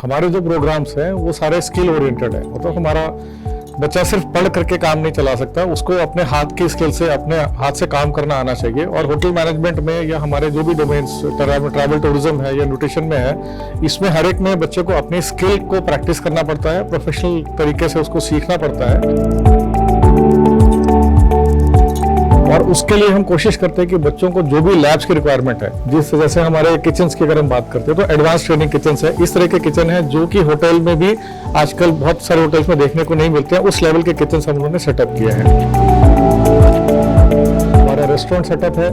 हमारे जो प्रोग्राम्स हैं वो सारे स्किल ओरिएंटेड है। मतलब हमारा बच्चा सिर्फ पढ़ करके काम नहीं चला सकता, उसको अपने हाथ की स्किल से, अपने हाथ से काम करना आना चाहिए। और होटल मैनेजमेंट में या हमारे जो भी डोमेन्स ट्रैवल टूरिज्म है या न्यूट्रिशन में है, इसमें हर एक में बच्चे को अपनी स्किल को प्रैक्टिस करना पड़ता है, प्रोफेशनल तरीके से उसको सीखना पड़ता है। और उसके लिए हम कोशिश करते हैं कि बच्चों को जो भी लैब्स की रिक्वायरमेंट है, जैसे हमारे किचन्स की अगर हम बात करते हैं तो एडवांस ट्रेनिंग किचन्स है। इस तरह के किचन है जो कि होटल में भी आजकल बहुत सारे होटल्स में देखने को नहीं मिलते हैं, उस लेवल के किचन्स हम लोगों ने सेटअप किए हैं। हमारा रेस्टोरेंट सेटअप है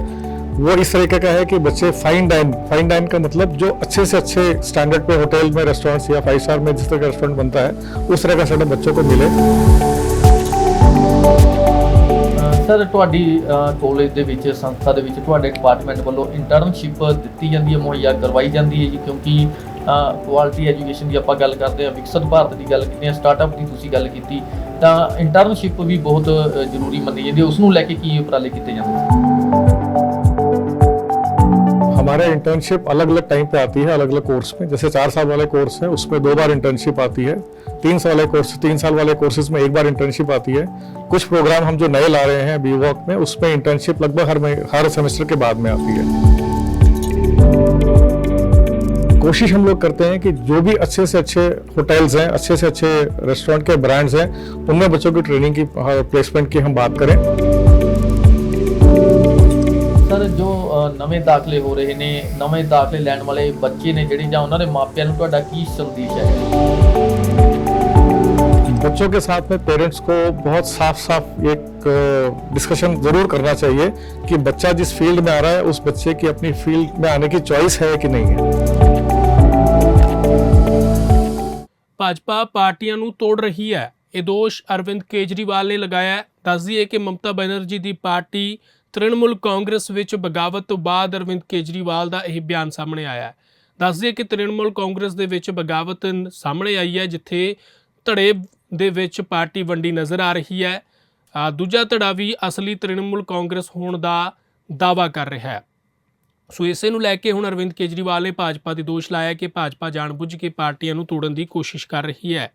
वो इस तरीके का है कि बच्चे फाइन डाइन का मतलब जो अच्छे से अच्छे स्टैंडर्ड पे होटल में रेस्टोरेंट्स या 5 स्टार में जिस तरह का रेस्टोरेंट बनता है उस तरह का सेटअप बच्चों को मिले। सर ਤੁਹਾਡੀ ਕਾਲਜ ਦੇ ਵਿੱਚ ਸੰਸਥਾ ਦੇ ਵਿੱਚ ਤੁਹਾਡੇ ਡਿਪਾਰਟਮੈਂਟ ਵੱਲੋਂ ਇੰਟਰਨਸ਼ਿਪ ਦਿੱਤੀ ਜਾਂਦੀ ਹੈ, ਮੁਹੱਈਆ ਕਰਵਾਈ ਜਾਂਦੀ ਹੈ ਜੀ? ਕਿਉਂਕਿ ਕੁਆਲਿਟੀ ਐਜੂਕੇਸ਼ਨ ਦੀ ਆਪਾਂ ਗੱਲ ਕਰਦੇ ਹਾਂ, ਵਿਕਸਿਤ ਭਾਰਤ ਦੀ ਗੱਲ ਕੀਤੀ ਹੈ, ਸਟਾਰਟਅਪ ਦੀ ਤੁਸੀਂ ਗੱਲ ਕੀਤੀ, ਤਾਂ ਇੰਟਰਨਸ਼ਿਪ ਵੀ ਬਹੁਤ ਜ਼ਰੂਰੀ ਮੰਨੀ ਜਾਂਦੀ ਹੈ। ਉਸ ਨੂੰ ਲੈ ਕੇ ਕੀ ਉਪਰਾਲੇ ਕੀਤੇ ਜਾਂਦੇ हैं? हमारे इंटर्नशिप अलग अलग टाइम पे आती है, अलग अलग कोर्स में। जैसे 4 साल वाले कोर्स है उसमें 2 बार इंटर्नशिप आती है, 3 साल वाले कोर्सेज में 1 बार इंटर्नशिप आती है। कुछ प्रोग्राम हम जो नए ला रहे हैं बीवॉक में, उसमें इंटर्नशिप लगभग हर सेमेस्टर के बाद में आती है। कोशिश हम लोग करते हैं कि जो भी अच्छे से अच्छे होटल्स हैं, अच्छे से अच्छे रेस्टोरेंट के ब्रांड्स हैं, उनमें बच्चों की ट्रेनिंग की, प्लेसमेंट की हम बात करें। सर जो नਵੇਂ ਦਾਖਲੇ ਹੋ ਰਹੇ ਨੇ, ਨਵੇਂ ਦਾਖਲੇ ਲੈਣ ਵਾਲੇ ਬੱਚੇ ਨੇ ਜਿਹੜੇ ਜਾਂ ਉਹਨਾਂ ਦੇ ਮਾਪਿਆਂ ਨੂੰ ਤੁਹਾਡਾ ਕੀ ਸੰਦੇਸ਼ ਹੈ? बच्चों के साथ में पेरेंट्स को बहुत साफ एक डिस्कशन जरूर करना चाहिए कि बच्चा जिस फील्ड में आ रहा है उस बच्चे की अपनी फील्ड में आने की चॉइस है कि नहीं है। भाजपा पार्टियां ਨੂੰ ਤੋੜ ਰਹੀ ਹੈ, ਇਹ ਦੋਸ਼ ਅਰਵਿੰਦ ਕੇਜਰੀਵਾਲ ਨੇ ਲਗਾਇਆ ਹੈ। ਦੱਸ ਦਈਏ ਕਿ ਮਮਤਾ ਬੈਨਰਜੀ ਦੀ ਪਾਰਟੀ ਤ੍ਰਿਣਮੂਲ ਕਾਂਗਰਸ ਵਿੱਚ ਬਗਾਵਤ ਤੋਂ ਬਾਅਦ ਅਰਵਿੰਦ ਕੇਜਰੀਵਾਲ ਦਾ ਇਹ ਬਿਆਨ ਸਾਹਮਣੇ ਆਇਆ ਹੈ। ਦੱਸ ਦਈਏ ਕਿ ਤ੍ਰਿਣਮੂਲ ਕਾਂਗਰਸ ਦੇ ਵਿੱਚ ਬਗਾਵਤ ਸਾਹਮਣੇ ਆਈ ਹੈ, ਜਿੱਥੇ ਧੜੇ ਦੇ ਵਿੱਚ ਪਾਰਟੀ ਵੰਡੀ ਨਜ਼ਰ ਆ ਰਹੀ ਹੈ। ਦੂਜਾ ਧੜਾ ਵੀ ਅਸਲੀ ਤ੍ਰਿਣਮੂਲ ਕਾਂਗਰਸ ਹੋਣ ਦਾ ਦਾਅਵਾ ਕਰ ਰਿਹਾ ਹੈ। ਸੋ ਇਸੇ ਨੂੰ ਲੈ ਕੇ ਹੁਣ ਅਰਵਿੰਦ ਕੇਜਰੀਵਾਲ ਨੇ ਭਾਜਪਾ ਤੇ ਦੋਸ਼ ਲਾਇਆ ਕਿ ਭਾਜਪਾ ਜਾਣਬੁੱਝ ਕੇ ਪਾਰਟੀਆਂ ਨੂੰ ਤੋੜਨ ਦੀ ਕੋਸ਼ਿਸ਼ ਕਰ ਰਹੀ ਹੈ।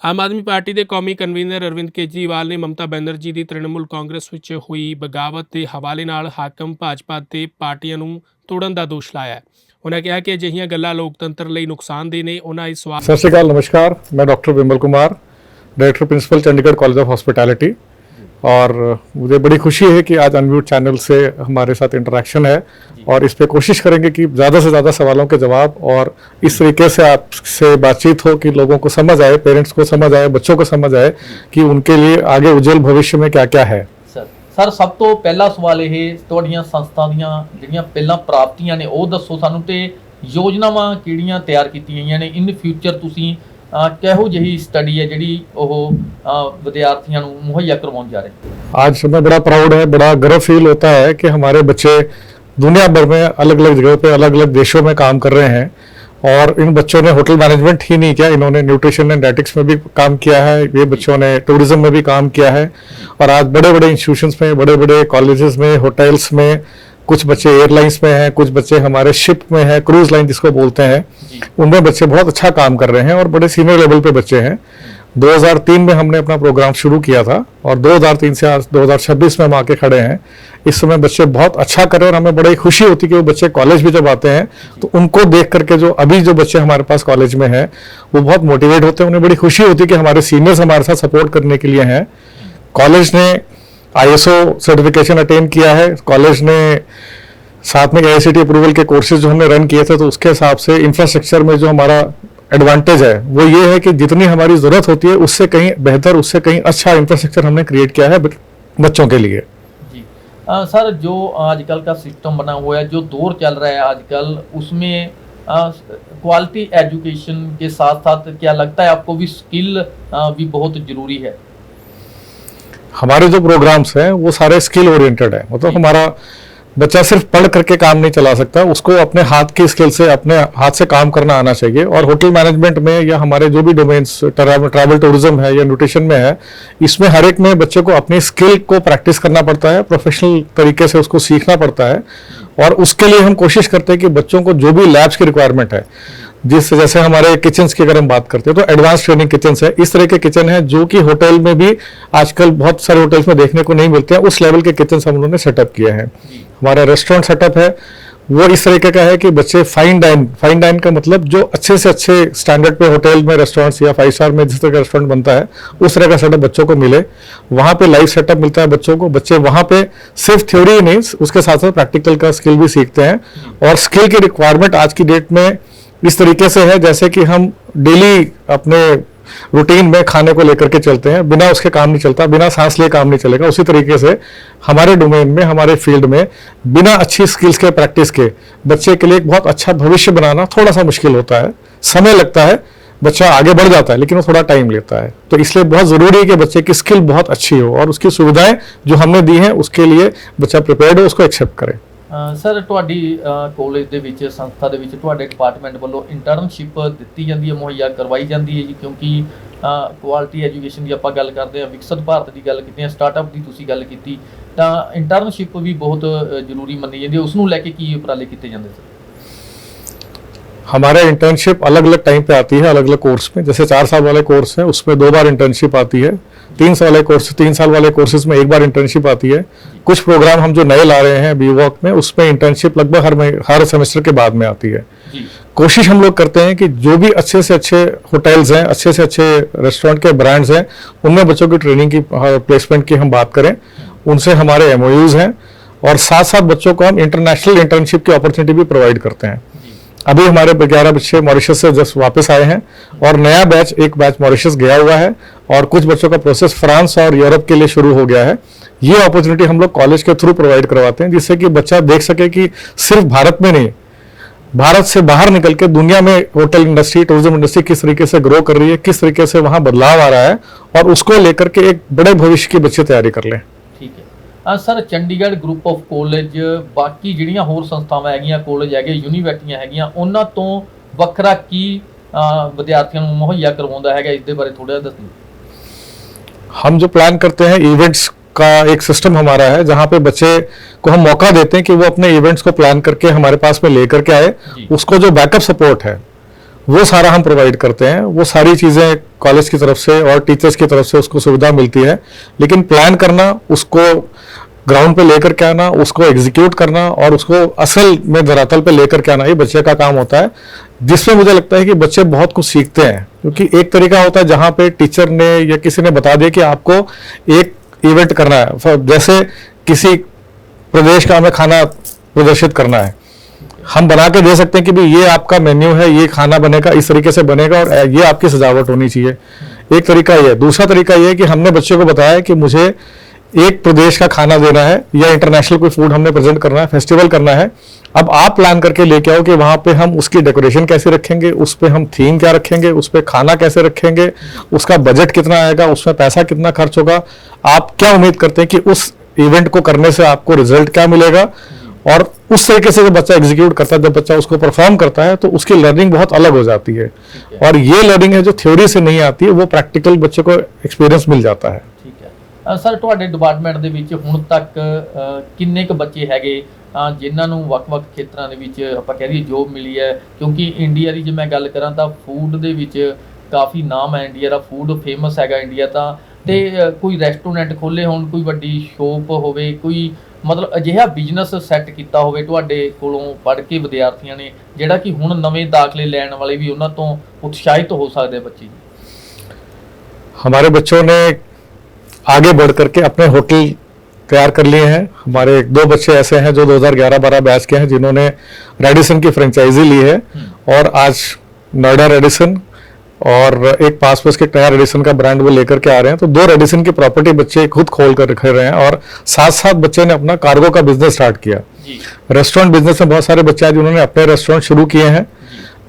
ਆਮ ਆਦਮੀ ਪਾਰਟੀ ਦੇ ਕੌਮੀ ਕਨਵੀਨਰ ਅਰਵਿੰਦ ਕੇਜਰੀਵਾਲ ਨੇ ਮਮਤਾ ਬੈਨਰਜੀ ਦੀ ਤ੍ਰਿਣਮੂਲ ਕਾਂਗਰਸ ਵਿੱਚ ਹੋਈ ਬਗਾਵਤ ਦੇ ਹਵਾਲੇ ਨਾਲ ਹਾਕਮ ਭਾਜਪਾ ਤੇ ਪਾਰਟੀਆਂ ਨੂੰ ਤੋੜਨ ਦਾ ਦੋਸ਼ ਲਾਇਆ ਹੈ। उन्होंने कहा कि अजिहियां गल्लां लोकतंत्र लई नुकसानदेह ने। उन्होंने इस सवाल सत श्री अकाल, नमस्कार। मैं doctor Vimal Kumar, director principal Chandigarh college of hospitality, और मुझे बड़ी खुशी है कि आज अनम्यूट चैनल से हमारे साथ इंटरेक्शन है और इस पे कोशिश करेंगे कि ज़्यादा से ज़्यादा सवालों के जवाब और इस तरीके से आपसे बातचीत हो कि लोगों को समझ आए, पेरेंट्स को समझ आए, बच्चों को समझ आए कि उनके लिए आगे उज्जवल भविष्य में क्या क्या है। सर सब तो पहला सवाल ये तुहाडियां संस्था दीयां जिहड़ियां पहलां प्राप्तियां ने वो दसो सानूं, ते योजनावां किहड़ियां तैयार कीतीਆਂ गईਆਂ ने इन फ्यूचर तुसीं किहो जिही स्टडी है जिहड़ी ओह विद्यार्थियों को मुहैया करवाउण जा रहे? आज हमें बड़ा प्राउड है, बड़ा गर्व फील होता है कि हमारे बच्चे दुनिया भर में अलग अलग जगह पे, अलग अलग देशों में काम कर रहे हैं। और इन बच्चों ने होटल मैनेजमेंट ही नहीं किया, इन्होंने न्यूट्रिशन एंड डाइटिक्स में भी काम किया है, ये बच्चों ने टूरिज्म में भी काम किया है। और आज बड़े बड़े इंस्टीट्यूशंस में, बड़े बड़े कॉलेजेस में, होटल्स में, कुछ बच्चे एयरलाइंस में हैं, कुछ बच्चे हमारे शिप में हैं, क्रूज लाइन जिसको बोलते हैं, उनमें बच्चे बहुत अच्छा काम कर रहे हैं और बड़े सीनियर लेवल पे बच्चे हैं। 2003 में हमने अपना प्रोग्राम शुरू किया था और 2003 से आज 2026 में हम आके खड़े हैं। इस समय बच्चे बहुत अच्छा कर रहे हैं और हमें बड़ी खुशी होती है कि वो बच्चे कॉलेज भी जब आते हैं तो उनको देख करके जो अभी जो बच्चे हमारे पास कॉलेज में हैं वो बहुत मोटिवेट होते हैं। उन्हें बड़ी खुशी होती है कि हमारे सीनियर्स हमारे साथ सपोर्ट करने के लिए हैं। कॉलेज ने ISO सर्टिफिकेशन अटेन किया है, कॉलेज ने साथ में AICTE अप्रूवल के कोर्सेज जो हमने रन किए थे, तो उसके हिसाब से इंफ्रास्ट्रक्चर में जो हमारा एडवांटेज है वो ये है कि जितनी हमारी ज़रूरत होती है उससे कहीं बेहतर, उससे कहीं अच्छा इंफ्रास्ट्रक्चर हमने क्रिएट किया है बच्चों के लिए। जी सर, जो आजकल का सिस्टम बना हुआ है, जो दौर चल रहा है आजकल, उसमें क्वालिटी एजुकेशन के साथ साथ क्या लगता है आपको भी स्किल भी बहुत ज़रूरी है? हमारे जो प्रोग्राम्स हैं वो सारे स्किल ओरिएंटेड है। मतलब हमारा बच्चा सिर्फ पढ़ करके काम नहीं चला सकता, उसको अपने हाथ की स्किल से, अपने हाथ से काम करना आना चाहिए। और होटल मैनेजमेंट में या हमारे जो भी डोमेन्स ट्रैवल टूरिज्म है या न्यूट्रिशन में है, इसमें हर एक में बच्चे को अपनी स्किल को प्रैक्टिस करना पड़ता है, प्रोफेशनल तरीके से उसको सीखना पड़ता है। और उसके लिए हम कोशिश करते हैं कि बच्चों को जो भी लैब्स की रिक्वायरमेंट है, जैसे हमारे किचन्स की अगर हम बात करते हैं तो एडवांस ट्रेनिंग किचन्स है, इस तरह के किचन है जो कि होटल में भी आजकल बहुत सारे होटल्स में देखने को नहीं मिलते हैं, उस लेवल के किचन हम उन्होंने सेटअप किए हैं। हमारा रेस्टोरेंट सेटअप है वो इस तरीके का है कि बच्चे फाइन डाइन का मतलब जो अच्छे से अच्छे स्टैंडर्ड पे होटल में, रेस्टोरेंट्स या 5 स्टार में जिस तरह का रेस्टोरेंट बनता है उस तरह का सेटअप बच्चों को मिले। वहाँ पे लाइव सेटअप मिलता है बच्चों को, बच्चे वहाँ पे सिर्फ थ्योरी ही नहीं उसके साथ साथ प्रैक्टिकल का स्किल भी सीखते हैं। और स्किल की रिक्वायरमेंट आज की डेट में इस तरीके से है जैसे कि हम डेली अपने रूटीन में खाने को लेकर के चलते हैं, बिना उसके काम नहीं चलता, बिना सांस लिए काम नहीं चलेगा। उसी तरीके से हमारे डोमेन में, हमारे फील्ड में बिना अच्छी स्किल्स के, प्रैक्टिस के बच्चे के लिए एक बहुत अच्छा भविष्य बनाना थोड़ा सा मुश्किल होता है, समय लगता है, बच्चा आगे बढ़ जाता है लेकिन वो थोड़ा टाइम लेता है। तो इसलिए बहुत जरूरी है कि बच्चे की स्किल बहुत अच्छी हो और उसकी सुविधाएं जो हमने दी हैं उसके लिए बच्चा प्रिपेयर्ड हो, उसको एक्सेप्ट करे। ਸਰ ਤੁਹਾਡੀ ਕਾਲਜ ਦੇ ਵਿੱਚ, ਸੰਸਥਾ ਦੇ ਵਿੱਚ ਤੁਹਾਡੇ ਡਿਪਾਰਟਮੈਂਟ ਵੱਲੋਂ ਇੰਟਰਨਸ਼ਿਪ ਦਿੱਤੀ ਜਾਂਦੀ ਹੈ, ਮੁਹੱਈਆ ਕਰਵਾਈ ਜਾਂਦੀ ਹੈ ਜੀ? ਕਿਉਂਕਿ ਕੁਆਲਿਟੀ ਐਜੂਕੇਸ਼ਨ ਦੀ ਆਪਾਂ ਗੱਲ ਕਰਦੇ ਹਾਂ, ਵਿਕਸਿਤ ਭਾਰਤ ਦੀ ਗੱਲ ਕੀਤੀ ਹੈ, ਸਟਾਰਟਅਪ ਦੀ ਤੁਸੀਂ ਗੱਲ ਕੀਤੀ, ਤਾਂ ਇੰਟਰਨਸ਼ਿਪ ਵੀ ਬਹੁਤ ਜ਼ਰੂਰੀ ਮੰਨੀ ਜਾਂਦੀ ਹੈ। ਉਸ ਨੂੰ ਲੈ ਕੇ ਕੀ ਉਪਰਾਲੇ ਕੀਤੇ ਜਾਂਦੇ ਸਰ? हमारे इंटर्नशिप अलग अलग टाइम पे आती है, अलग अलग कोर्स में। जैसे 4 साल वाले कोर्स है उसमें 2 बार इंटर्नशिप आती है, 3 साल वाले कोर्सेज में 1 बार इंटर्नशिप आती है। कुछ प्रोग्राम हम जो नए ला रहे हैं बीवॉक में, उसमें इंटर्नशिप लगभग हर सेमेस्टर के बाद में आती है। कोशिश हम लोग करते हैं कि जो भी अच्छे से अच्छे होटल्स हैं, अच्छे से अच्छे रेस्टोरेंट के ब्रांड्स हैं, उनमें बच्चों की ट्रेनिंग की, प्लेसमेंट की हम बात करें, उनसे हमारे MOUs हैं और साथ साथ बच्चों को हम इंटरनेशनल इंटर्नशिप की अपॉर्चुनिटी भी प्रोवाइड करते हैं। अभी हमारे 11 बच्चे मॉरिशस से जस्ट वापस आए हैं और नया बैच, एक बैच मॉरिशस गया हुआ है और कुछ बच्चों का प्रोसेस फ्रांस और यूरोप के लिए शुरू हो गया है। ये अपॉर्चुनिटी हम लोग कॉलेज के थ्रू प्रोवाइड करवाते हैं जिससे कि बच्चा देख सके कि सिर्फ भारत में नहीं, भारत से बाहर निकल के दुनिया में होटल इंडस्ट्री, टूरिज्म इंडस्ट्री किस तरीके से ग्रो कर रही है, किस तरीके से वहां बदलाव आ रहा है और उसको लेकर के एक बड़े भविष्य की बच्चे तैयारी कर लें। ठीक है sir, Chandigarh group of college ਬਾਕੀ ਜਿਹੜੀਆਂ ਹੋਰ ਸੰਸਥਾਵਾਂ ਹੈਗੀਆਂ, ਕਾਲਜ ਹੈਗੇ, ਯੂਨੀਵਰਸਿਟੀਆਂ ਹੈਗੀਆਂ, ਉਹਨਾਂ ਤੋਂ ਵੱਖਰਾ ਕੀ ਵਿਦਿਆਰਥੀਆਂ ਨੂੰ ਮੁਹੱਈਆ ਕਰਵਾਉਂਦਾ ਹੈਗਾ, ਇਸ ਦੇ ਬਾਰੇ ਥੋੜਾ ਜਿਹਾ ਦੱਸੋ। हम जो प्लान करते हैं इवेंट्स का एक सिस्टम हमारा है जहां पे बच्चे को हम मौका देते हैं कि वो अपने इवेंट्स को प्लान करके हमारे पास में लेकर के आए। उसको जो बैकअप सपोर्ट है वो सारा हम प्रोवाइड करते हैं, वो सारी चीज़ें कॉलेज की तरफ से और टीचर्स की तरफ से उसको सुविधा मिलती है। लेकिन प्लान करना, उसको ग्राउंड पे लेकर के आना, उसको एग्जीक्यूट करना और उसको असल में धरातल पे लेकर के आना, ये बच्चे का काम होता है, जिसमें मुझे लगता है कि बच्चे बहुत कुछ सीखते हैं। क्योंकि एक तरीका होता है जहाँ पे टीचर ने या किसी ने बता दिया कि आपको एक इवेंट करना है, जैसे किसी प्रदेश का हमें खाना प्रदर्शित करना है, हम बना के दे सकते हैं कि भाई ये आपका मेन्यू है, ये खाना बनेगा, इस तरीके से बनेगा और ये आपकी सजावट होनी चाहिए। एक तरीका ये है। दूसरा तरीका ये है कि हमने बच्चों को बताया कि मुझे एक प्रदेश का खाना देना है या इंटरनेशनल कोई फूड हमने प्रेजेंट करना है, फेस्टिवल करना है। अब आप प्लान करके लेके आओ कि वहां पे हम उसकी डेकोरेशन कैसे रखेंगे, उस पे हम थीम क्या रखेंगे, उस पे खाना कैसे रखेंगे, उसका बजट कितना आएगा, उसमें पैसा कितना खर्च होगा, आप क्या उम्मीद करते हैं कि उस इवेंट को करने से आपको रिजल्ट क्या मिलेगा, और उस तरीके से जब बच्चा एग्जीक्यूट करता है, जब बच्चा उसको परफॉर्म करता है तो उसकी लर्निंग बहुत अलग हो जाती है। और ये लर्निंग है जो थ्योरी से नहीं आती है, वो प्रैक्टिकल बच्चे को एक्सपीरियंस मिल जाता है। ਸਰ, ਤੁਹਾਡੇ ਡਿਪਾਰਟਮੈਂਟ ਦੇ ਵਿੱਚ ਹੁਣ ਤੱਕ ਕਿੰਨੇ ਕੁ ਬੱਚੇ ਹੈਗੇ ਜਿਨ੍ਹਾਂ ਨੂੰ ਵੱਖ-ਵੱਖ ਖੇਤਰਾਂ ਦੇ ਵਿੱਚ ਆਪਾਂ ਕਹਿ ਦਈਏ ਜੋਬ ਮਿਲੀ ਹੈ? ਕਿਉਂਕਿ ਇੰਡੀਆ ਦੀ ਜੇ ਮੈਂ ਗੱਲ ਕਰਾਂ ਤਾਂ ਫੂਡ ਦੇ ਵਿੱਚ ਕਾਫੀ ਨਾਮ ਹੈ, ਇੰਡੀਆ ਦਾ ਫੂਡ ਫੇਮਸ ਹੈਗਾ ਇੰਡੀਆ ਤਾਂ, ਤੇ ਕੋਈ ਰੈਸਟੋਰੈਂਟ ਖੋਲ੍ਹੇ ਹੋਣ, ਕੋਈ ਵੱਡੀ ਸ਼ੋਪ ਹੋਵੇ, ਕੋਈ ਮਤਲਬ ਅਜਿਹਾ ਬਿਜ਼ਨਸ ਸੈੱਟ ਕੀਤਾ ਹੋਵੇ ਤੁਹਾਡੇ ਕੋਲੋਂ ਪੜ੍ਹ ਕੇ ਵਿਦਿਆਰਥੀਆਂ ਨੇ, ਜਿਹੜਾ ਕਿ ਹੁਣ ਨਵੇਂ ਦਾਖਲੇ ਲੈਣ ਵਾਲੇ ਵੀ ਉਹਨਾਂ ਤੋਂ ਉਤਸ਼ਾਹਿਤ ਹੋ ਸਕਦੇ ਬੱਚੇ? हमारे बच्चों ने आगे बढ़ करके अपने होटल तैयार कर लिए हैं। हमारे 2 बच्चे ऐसे हैं जो 2011-12 बैच के हैं जिन्होंने रेडिसन की फ्रेंचाइजी ली है और आज नोएडा रेडिसन और एक पास में नया रेडिसन का ब्रांड वो लेकर के आ रहे हैं। तो 2 रेडिसन की प्रॉपर्टी बच्चे खुद खोल कर रख रहे हैं और साथ साथ बच्चे ने अपना कार्गो का बिजनेस स्टार्ट किया। रेस्टोरेंट बिजनेस में बहुत सारे बच्चे हैं जिन्होंने अपने रेस्टोरेंट शुरू किए हैं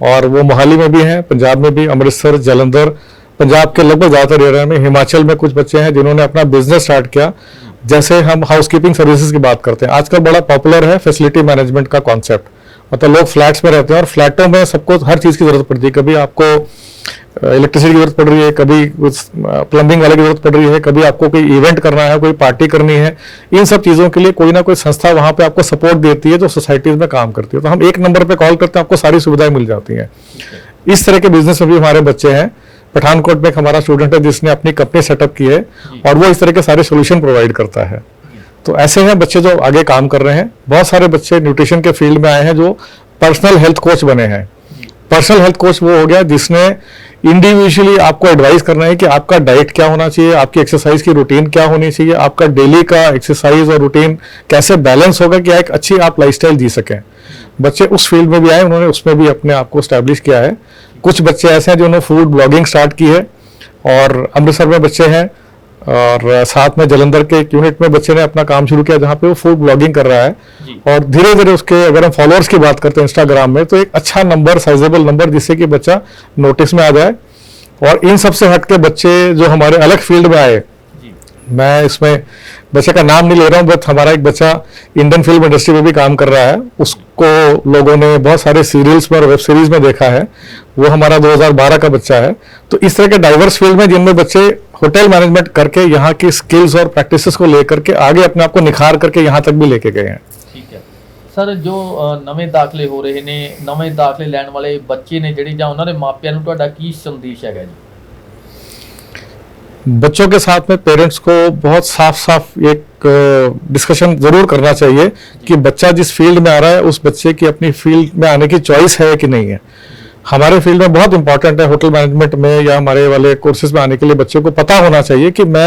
और वो मोहाली में भी हैं, पंजाब में भी, अमृतसर, जलंधर, पंजाब के लगभग ज़्यादातर एरिया में, हिमाचल में कुछ बच्चे हैं जिन्होंने अपना बिजनेस स्टार्ट किया। जैसे हम हाउसकीपिंग सर्विसेज की बात करते हैं, आजकल बड़ा पॉपुलर है फैसिलिटी मैनेजमेंट का कॉन्सेप्ट। मतलब लोग फ्लैट्स में रहते हैं और फ्लैटों में सबको हर चीज़ की ज़रूरत पड़ती है। कभी आपको इलेक्ट्रिसिटी की जरूरत पड़ रही है, कभी प्लम्बिंग वाले की जरूरत पड़ रही है, कभी आपको कोई इवेंट करना है, कोई पार्टी करनी है। इन सब चीज़ों के लिए कोई ना कोई संस्था वहाँ पे आपको सपोर्ट देती है जो सोसाइटीज़ में काम करती है। तो हम एक नंबर पे कॉल करते हैं, आपको सारी सुविधाएं मिल जाती हैं। इस तरह के बिजनेस में भी हमारे बच्चे हैं। पठानकोट में एक हमारा स्टूडेंट है जिसने अपनी कंपनी सेटअप की है और वो इस तरह के सारे सोल्यूशन प्रोवाइड करता है। तो ऐसे हैं बच्चे जो आगे काम कर रहे हैं। बहुत सारे बच्चे न्यूट्रिशन के फील्ड में आए हैं जो पर्सनल हेल्थ कोच बने हैं। पर्सनल हेल्थ कोच वो हो गया जिसने इंडिविजुअली आपको एडवाइस करना है कि आपका डाइट क्या होना चाहिए, आपकी एक्सरसाइज की रूटीन क्या होनी चाहिए, आपका डेली का एक्सरसाइज और रूटीन कैसे बैलेंस होगा कि एक अच्छी आप लाइफस्टाइल जी सकें। बच्चे उस फील्ड में भी आए, उन्होंने उसमें भी अपने आप को स्टैब्लिश किया है। कुछ बच्चे ऐसे हैं जिन्होंने फूड ब्लॉगिंग स्टार्ट की है और अमृतसर में बच्चे हैं और साथ में जलंधर के एक यूनिट में बच्चे ने अपना काम शुरू किया जहाँ पे वो फूड ब्लॉगिंग कर रहा है। और धीरे धीरे उसके अगर हम फॉलोअर्स की बात करते हैं इंस्टाग्राम में तो एक अच्छा नंबर, साइजेबल नंबर, जिससे कि बच्चा नोटिस में आ जाए। और इन सबसे हटके बच्चे जो हमारे अलग फील्ड में आए, मैं इसमें बच्चे का नाम नहीं ले रहा हूँ, बट हमारा एक बच्चा इंडियन फिल्म इंडस्ट्री में भी काम कर रहा है। उसको लोगों ने बहुत सारे सीरियल्स में और वेब सीरीज में देखा है। वो हमारा 2012 का बच्चा है। तो इस तरह के डाइवर्स फील्ड में जिनमें बच्चे होटल मैनेजमेंट करके यहाँ की स्किल्स और प्रैक्टिसेस को लेकर के आगे अपने आप को निखार करके यहाँ तक भी लेके गए हैं। ठीक है सर, जो नਵੇਂ ਦਾਖਲੇ ਹੋ ਰਹੇ ਨੇ, ਨਵੇਂ ਦਾਖਲੇ ਲੈਣ ਵਾਲੇ ਬੱਚੇ ਨੇ ਜਿਹੜੇ ਜਾਂ ਉਹਨਾਂ ਦੇ ਮਾਪਿਆਂ ਨੂੰ ਤੁਹਾਡਾ ਕੀ ਸੰਦੇਸ਼ ਹੈਗਾ ਜੀ? बच्चों के साथ में पेरेंट्स को बहुत साफ साफ एक डिस्कशन जरूर करना चाहिए कि बच्चा जिस फील्ड में आ रहा है उस बच्चे की अपनी फील्ड में आने की चॉइस है कि नहीं है। हमारे फील्ड में बहुत इंपॉर्टेंट है, होटल मैनेजमेंट में या हमारे वाले कोर्सेज में आने के लिए बच्चे को पता होना चाहिए कि मैं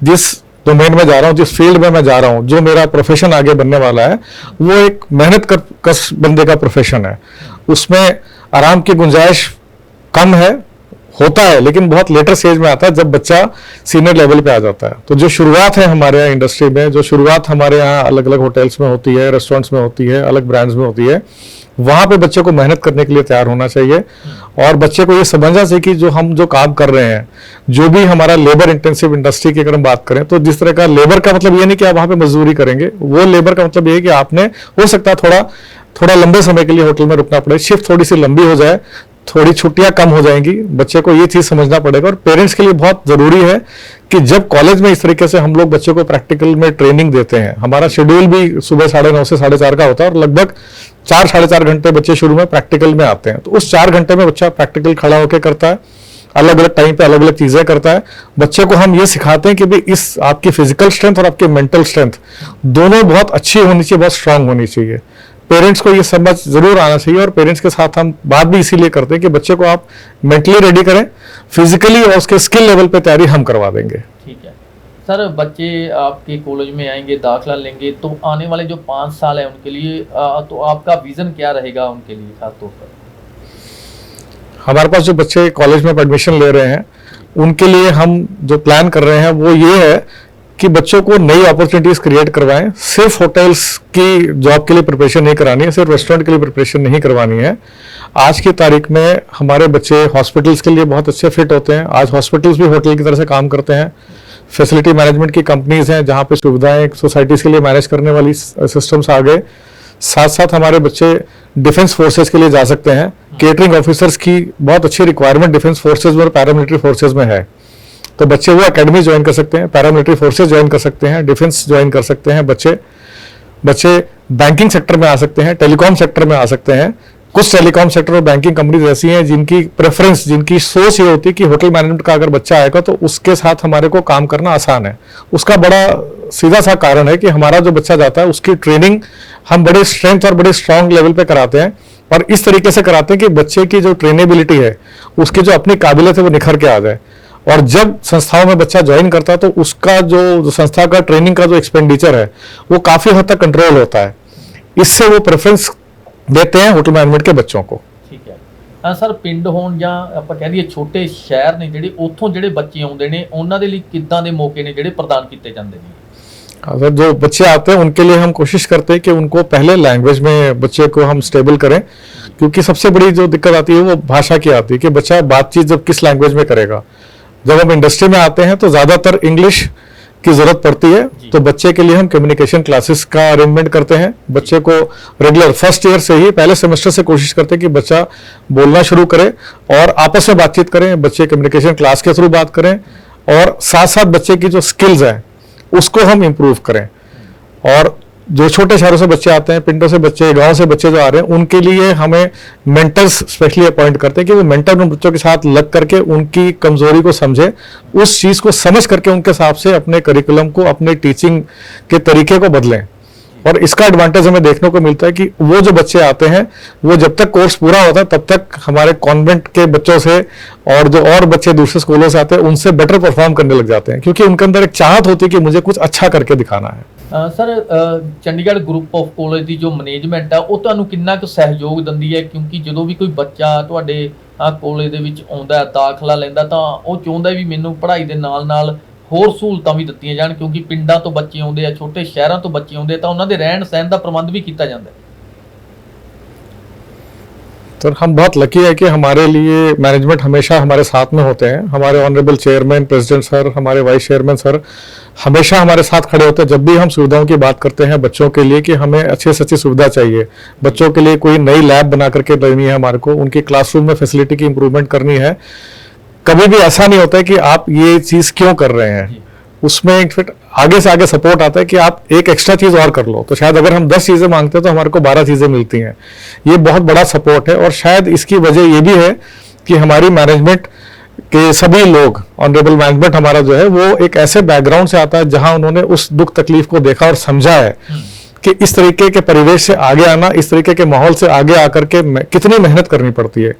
जिस डोमेन में जा रहा हूँ, जिस फील्ड में मैं जा रहा हूँ, जो मेरा प्रोफेशन आगे बनने वाला है वो एक मेहनत कश बंदे का प्रोफेशन है। उसमें आराम की गुंजाइश कम है, होता है, लेकिन बहुत लेटर स्टेज में आता है जब बच्चा सीनियर लेवल पे आ जाता है। तो जो शुरुआत है हमारे यहाँ इंडस्ट्री में, जो शुरुआत हमारे यहाँ अलग अलग होटल्स में होती है, रेस्टोरेंट्स में होती है, अलग ब्रांड्स में होती है, वहां पे बच्चे को मेहनत करने के लिए तैयार होना चाहिए। और बच्चे को ये समझना चाहिए कि जो हम जो काम कर रहे हैं, जो भी हमारा लेबर इंटेंसिव इंडस्ट्री की अगर हम बात करें तो जिस तरह का लेबर का मतलब ये नहीं कि आप वहां पे मजदूरी करेंगे, वो लेबर का मतलब ये है कि आपने हो सकता है थोड़ा लंबे समय के लिए होटल में रुकना पड़े, शिफ्ट थोड़ी सी लंबी हो जाए, थोड़ी छुट्टियां कम हो जाएंगी। बच्चे को ये चीज समझना पड़ेगा। और पेरेंट्स के लिए बहुत जरूरी है कि जब कॉलेज में इस तरीके से हम लोग बच्चे को प्रैक्टिकल में ट्रेनिंग देते हैं, हमारा शेड्यूल भी सुबह 9:30 से 4:30 का होता है और लगभग 4-4.5 घंटे बच्चे शुरू में प्रैक्टिकल में आते हैं। तो उस 4 घंटे में बच्चा प्रैक्टिकल खड़ा होकर करता है, अलग अलग टाइम पे अलग अलग चीजें करता है। बच्चे को हम ये सिखाते हैं कि भाई इस आपकी फिजिकल स्ट्रेंथ और आपकी मेंटल स्ट्रेंथ दोनों बहुत अच्छी होनी चाहिए, बहुत स्ट्रांग होनी चाहिए। पेरेंट्स को ये समझ जरूर आना चाहिए और पेरेंट्स के साथ हम बात भी इसीलिए करते हैं कि बच्चे को आप मेंटली रेडी करें, फिजिकली और उसके स्किल लेवल पे तैयारी हम करवा देंगे। ठीक है सर, बच्चे आपके कॉलेज में आएंगे, दाखिला लेंगे, तो आने वाले जो 5 साल है उनके लिए तो आपका विजन क्या रहेगा उनके लिए खास तौर पर? हमारे पास जो बच्चे कॉलेज में एडमिशन ले रहे हैं उनके लिए हम जो प्लान कर रहे हैं वो ये है कि बच्चों को नई अपॉर्चुनिटीज क्रिएट करवाएं। सिर्फ होटल्स की जॉब के लिए प्रिपरेशन नहीं करानी है, सिर्फ रेस्टोरेंट के लिए प्रिपरेशन नहीं करवानी है। आज की तारीख में हमारे बच्चे हॉस्पिटल्स के लिए बहुत अच्छे फिट होते हैं। आज हॉस्पिटल्स भी होटल की तरह से काम करते हैं। फैसिलिटी मैनेजमेंट की कंपनीज हैं जहाँ पे सुविधाएं सोसाइटीज के लिए मैनेज करने वाली सिस्टम्स आ गए। साथ साथ हमारे बच्चे डिफेंस फोर्सेज के लिए जा सकते हैं। केटरिंग ऑफिसर्स की बहुत अच्छी रिक्वायरमेंट डिफेंस फोर्सेज में और पैरामिलिट्री फोर्सेज में है। तो बच्चे वो एकेडमी ज्वाइन कर सकते हैं, पैरामिलिट्री फोर्सेज ज्वाइन कर सकते हैं, डिफेंस ज्वाइन कर सकते हैं। बच्चे बैंकिंग सेक्टर में आ सकते हैं, टेलीकॉम सेक्टर में आ सकते हैं। कुछ टेलीकॉम सेक्टर और बैंकिंग कंपनीज ऐसी हैं जिनकी प्रेफरेंस, जिनकी सोच ये होती है कि होटल मैनेजमेंट का अगर बच्चा आएगा तो उसके साथ हमारे को काम करना आसान है। उसका बड़ा सीधा सा कारण है कि हमारा जो बच्चा जाता है उसकी ट्रेनिंग हम बड़े स्ट्रेंथ और बड़े स्ट्रांग लेवल पे कराते हैं और इस तरीके से कराते हैं कि बच्चे की जो ट्रेनेबिलिटी है, उसकी जो अपनी काबिलियत है वो निखर के आ जाए। और जब संस्थाओं में बच्चा ज्वाइन करता है तो उसका जो संस्था का ट्रेनिंग का जो एक्सपेंडिचर है वो काफी हद तक कंट्रोल होता है। इससे वो प्रेफरेंस देते हैं होटल मैनेजमेंट के बच्चों को। ਠੀਕ ਹੈ ਸਰ, ਪਿੰਡ ਹੋਣ ਜਾਂ ਆਪਾਂ ਕਹਿ ਦਈਏ ਛੋਟੇ ਸ਼ਹਿਰ ਨੇ ਜਿਹੜੇ ਉੱਥੋਂ ਜਿਹੜੇ ਬੱਚੇ ਆਉਂਦੇ ਨੇ ਉਹਨਾਂ ਦੇ ਲਈ ਕਿੱਦਾਂ ਦੇ ਮੌਕੇ ਨੇ ਜਿਹੜੇ ਪ੍ਰਦਾਨ ਕੀਤੇ ਜਾਂਦੇ ਨੇ? अगर जो बच्चे आते हैं उनके लिए हम कोशिश करते हैं कि उनको पहले लैंग्वेज में बच्चे को हम स्टेबल करें, क्योंकि सबसे बड़ी जो दिक्कत आती है वो भाषा की आती है कि बच्चा बातचीत जब किस लैंग्वेज में करेगा। जब हम इंडस्ट्री में आते हैं तो ज़्यादातर इंग्लिश की जरूरत पड़ती है तो बच्चे के लिए हम कम्युनिकेशन क्लासेस का अरेंजमेंट करते हैं। बच्चे को रेगुलर फर्स्ट ईयर से ही, पहले सेमेस्टर से कोशिश करते हैं कि बच्चा बोलना शुरू करे और आपस में बातचीत करें, बच्चे कम्युनिकेशन क्लास के थ्रू बात करें और साथ साथ बच्चे की जो स्किल्स है उसको हम इम्प्रूव करें। और जो छोटे शहरों से बच्चे आते हैं, पिंडों से बच्चे, गांव से बच्चे जो आ रहे हैं, उनके लिए हमें मेंटर्स स्पेशली अपॉइंट करते हैं कि वो मेंटर उन बच्चों के साथ लग करके उनकी कमजोरी को समझे, उस चीज को समझ करके उनके हिसाब से अपने करिकुलम को, अपने टीचिंग के तरीके को बदलें। और इसका एडवांटेज हमें देखने को मिलता है कि वो जो बच्चे आते हैं वो जब तक कोर्स पूरा होता है तब तक हमारे कॉन्वेंट के बच्चों से और जो और बच्चे दूसरे स्कूलों से आते हैं उनसे बेटर परफॉर्म करने लग जाते हैं, क्योंकि उनके अंदर एक चाहत होती है कि मुझे कुछ अच्छा करके दिखाना है। Sir Chandigarh group of college ਦੀ ਜੋ ਮੈਨੇਜਮੈਂਟ ਆ ਉਹ ਤੁਹਾਨੂੰ ਕਿੰਨਾ ਕੁ ਸਹਿਯੋਗ ਦਿੰਦੀ ਹੈ? ਕਿਉਂਕਿ ਜਦੋਂ ਵੀ ਕੋਈ ਬੱਚਾ ਤੁਹਾਡੇ ਕਾਲਜ ਦੇ ਵਿੱਚ ਆਉਂਦਾ ਹੈ, ਦਾਖਲਾ ਲੈਂਦਾ, ਤਾਂ ਉਹ ਚਾਹੁੰਦਾ ਵੀ ਮੈਨੂੰ ਪੜ੍ਹਾਈ ਦੇ ਨਾਲ ਨਾਲ ਹੋਰ ਸਹੂਲਤਾਂ ਵੀ ਦਿੱਤੀਆਂ ਜਾਣ, ਕਿਉਂਕਿ ਪਿੰਡਾਂ ਤੋਂ ਬੱਚੇ ਆਉਂਦੇ ਆ, ਛੋਟੇ ਸ਼ਹਿਰਾਂ ਤੋਂ ਬੱਚੇ ਆਉਂਦੇ ਤਾਂ ਉਹਨਾਂ ਦੇ ਰਹਿਣ ਸਹਿਣ ਦਾ ਪ੍ਰਬੰਧ ਵੀ ਕੀਤਾ ਜਾਂਦਾ ਹੈ। तो हम बहुत लकी है कि हमारे लिए मैनेजमेंट हमेशा हमारे साथ में होते हैं। हमारे ऑनरेबल चेयरमैन, प्रेसिडेंट सर, हमारे वाइस चेयरमैन सर हमेशा हमारे साथ खड़े होते हैं जब भी हम सुविधाओं की बात करते हैं बच्चों के लिए, कि हमें अच्छी से अच्छी सुविधा चाहिए। बच्चों के लिए कोई नई लैब बना करके देनी है हमारे को, उनकी क्लासरूम में फैसिलिटी की इंप्रूवमेंट करनी है। कभी भी ऐसा नहीं होता है कि आप ये चीज क्यों कर रहे हैं, उसमें इनफैक्ट आगे से आगे सपोर्ट आता है कि आप एक एक्स्ट्रा चीज और कर लो। तो शायद अगर हम 10 चीजें मांगते हैं तो हमारे को 12 चीजें मिलती हैं। ये बहुत बड़ा सपोर्ट है और शायद इसकी वजह ये भी है कि हमारी मैनेजमेंट के सभी लोग, ऑनरेबल मैनेजमेंट हमारा जो है वो एक ऐसे बैकग्राउंड से आता है जहां उन्होंने उस दुख तकलीफ को देखा और समझा है कि इस तरीके के परिवेश से आगे आना, इस तरीके के माहौल से आगे आकर के कितनी मेहनत करनी पड़ती है।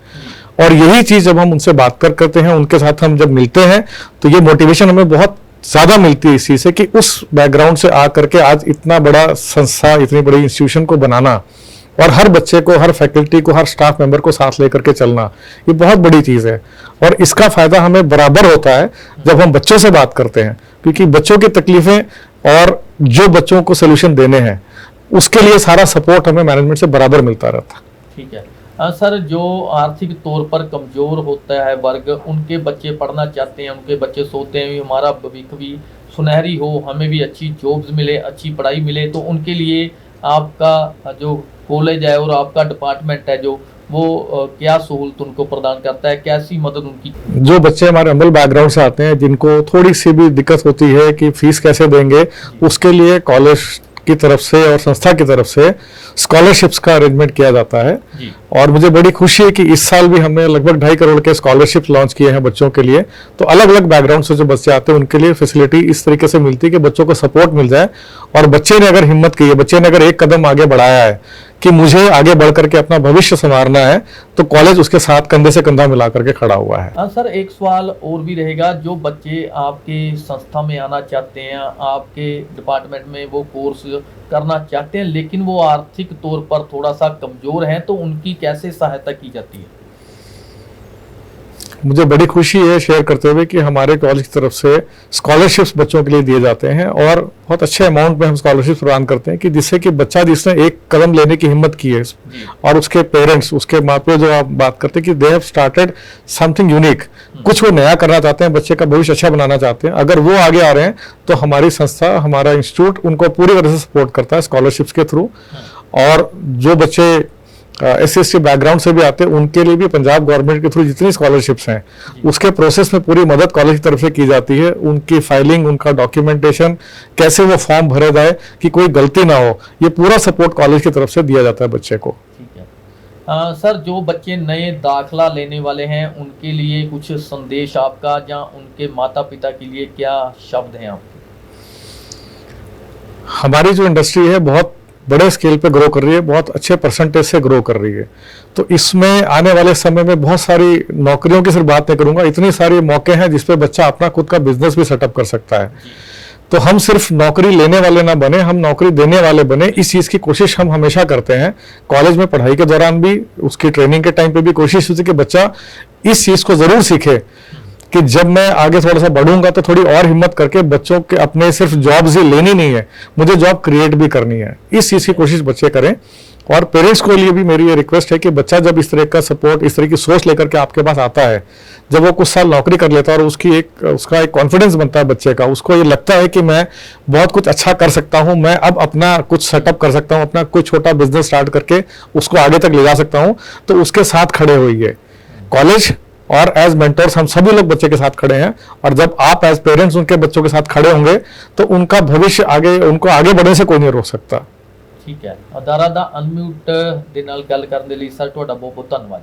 और यही चीज जब हम उनसे बात करते हैं, उनके साथ हम जब मिलते हैं तो ये मोटिवेशन हमें बहुत ज्यादा मिलती है इस चीज से कि उस बैकग्राउंड से आकर के आज इतना बड़ा संस्था, इतनी बड़ी इंस्टीट्यूशन को बनाना और हर बच्चे को, हर फैकल्टी को, हर स्टाफ मेंबर को साथ लेकर के चलना, ये बहुत बड़ी चीज है। और इसका फायदा हमें बराबर होता है जब हम बच्चों से बात करते हैं, क्योंकि बच्चों की तकलीफें और जो बच्चों को सोल्यूशन देने हैं उसके लिए सारा सपोर्ट हमें मैनेजमेंट से बराबर मिलता रहता है। ठीक है सर, जो आर्थिक तौर पर कमज़ोर होता है वर्ग, उनके बच्चे पढ़ना चाहते हैं, उनके बच्चे सोचते हैं भी हमारा भविष्य भी सुनहरी हो, हमें भी अच्छी जॉब्स मिले, अच्छी पढ़ाई मिले, तो उनके लिए आपका जो कॉलेज है और आपका डिपार्टमेंट है जो वो क्या सहूलत उनको प्रदान करता है, कैसी मदद उनकी? जो बच्चे हमारे हम्बल बैकग्राउंड से आते हैं, जिनको थोड़ी सी भी दिक्कत होती है कि फीस कैसे देंगे, उसके लिए कॉलेज की तरफ से और संस्था की तरफ से स्कॉलरशिप्स का अरेंजमेंट किया जाता है। और मुझे बड़ी खुशी है कि इस साल भी हमने लगभग 2.5 करोड़ के स्कॉलरशिप लॉन्च किए हैं बच्चों के लिए। तो अलग अलग बैकग्राउंड से जो बच्चे आते हैं उनके लिए फैसिलिटी इस तरीके से मिलती है कि बच्चों को सपोर्ट मिल जाए, और बच्चे ने अगर हिम्मत की है, बच्चे ने अगर एक कदम आगे बढ़ाया है कि मुझे आगे बढ़ करके अपना भविष्य संवारना है, तो कॉलेज उसके साथ कंधे से कंधा मिला करके खड़ा हुआ है। सर, एक सवाल और भी रहेगा, जो बच्चे आपके संस्था में आना चाहते हैं, आपके डिपार्टमेंट में वो कोर्स करना चाहते हैं, लेकिन वो आर्थिक तौर पर थोड़ा सा कमजोर हैं, तो उनकी कैसे सहायता की जाती है? मुझे बड़ी खुशी है शेयर करते हुए कि हमारे कॉलेज की तरफ से स्कॉलरशिप्स बच्चों के लिए दिए जाते हैं, और बहुत अच्छे अमाउंट में हम स्कॉलरशिप प्रदान करते हैं कि जिससे कि बच्चा जिसने एक कदम लेने की हिम्मत की है और उसके पेरेंट्स, उसके माँ पिता जो आप बात करते हैं कि they have started something unique, कुछ वो नया करना चाहते हैं, बच्चे का भविष्य अच्छा बनाना चाहते हैं, अगर वो आगे आ रहे हैं तो हमारी संस्था, हमारा इंस्टीट्यूट उनको पूरी तरह से सपोर्ट करता है स्कॉलरशिप्स के थ्रू। और जो बच्चे SC/ST बैकग्राउंड से भी आते हैं उनके लिए भी पंजाब गवर्नमेंट के थ्रू जितनी स्कॉलरशिप्स हैं उसके प्रोसेस में पूरी मदद कॉलेज की तरफ से की जाती है। उनकी फाइलिंग, उनका डॉक्यूमेंटेशन, कैसे वो फॉर्म भरे जाए कि कोई गलती ना हो, ये पूरा सपोर्ट कॉलेज की तरफ से दिया जाता है बच्चे को। ठीक है सर, जो बच्चे नए दाखला लेने वाले हैं उनके लिए कुछ संदेश आपका, या उनके माता पिता के लिए क्या शब्द हैं आपके? हमारी जो इंडस्ट्री है बहुत बड़े स्केल पे ग्रो कर रही है, बहुत अच्छे परसेंटेज से ग्रो कर रही है, तो इसमें आने वाले समय में बहुत सारी नौकरियों की सिर्फ बात नहीं करूंगा, इतनी सारी मौके हैं जिसपे बच्चा अपना खुद का बिजनेस भी सेटअप कर सकता है। तो हम सिर्फ नौकरी लेने वाले ना बने, हम नौकरी देने वाले बने, इस चीज की कोशिश हम हमेशा करते हैं। कॉलेज में पढ़ाई के दौरान भी, उसकी ट्रेनिंग के टाइम पे भी कोशिश होती है कि बच्चा इस चीज को जरूर सीखे कि जब मैं आगे थोड़ा सा बढ़ूंगा तो थोड़ी और हिम्मत करके बच्चों के अपने सिर्फ जॉब्स ही लेनी नहीं है, मुझे जॉब क्रिएट भी करनी है। इस चीज की कोशिश बच्चे करें और पेरेंट्स को लिए भी मेरी ये रिक्वेस्ट है कि बच्चा जब इस तरह का सपोर्ट, इस तरह की सोच लेकर के आपके पास आता है, जब वो कुछ साल नौकरी कर लेता है और उसका एक कॉन्फिडेंस बनता है बच्चे का, उसको ये लगता है कि मैं बहुत कुछ अच्छा कर सकता हूँ, मैं अब अपना कुछ सेटअप कर सकता हूँ, अपना कोई छोटा बिजनेस स्टार्ट करके उसको आगे तक ले जा सकता हूँ, तो उसके साथ खड़े होइए। कॉलेज और एज मेंटर्स हम सभी लोग बच्चे के साथ खड़े हैं, और जब आप एज पेरेंट्स उनके बच्चों के साथ खड़े होंगे तो उनका भविष्य आगे, उनको आगे बढ़ने से कोई नहीं रोक सकता। ਠੀਕ ਹੈ, ਅਦਾਰਾ ਦਾ ਅਨਮਿਊਟ ਦੇ ਨਾਲ ਗੱਲ ਕਰਨ ਦੇ ਲਈ ਸਰ ਤੁਹਾਡਾ ਬਹੁਤ ਬਹੁਤ ਧੰਨਵਾਦ।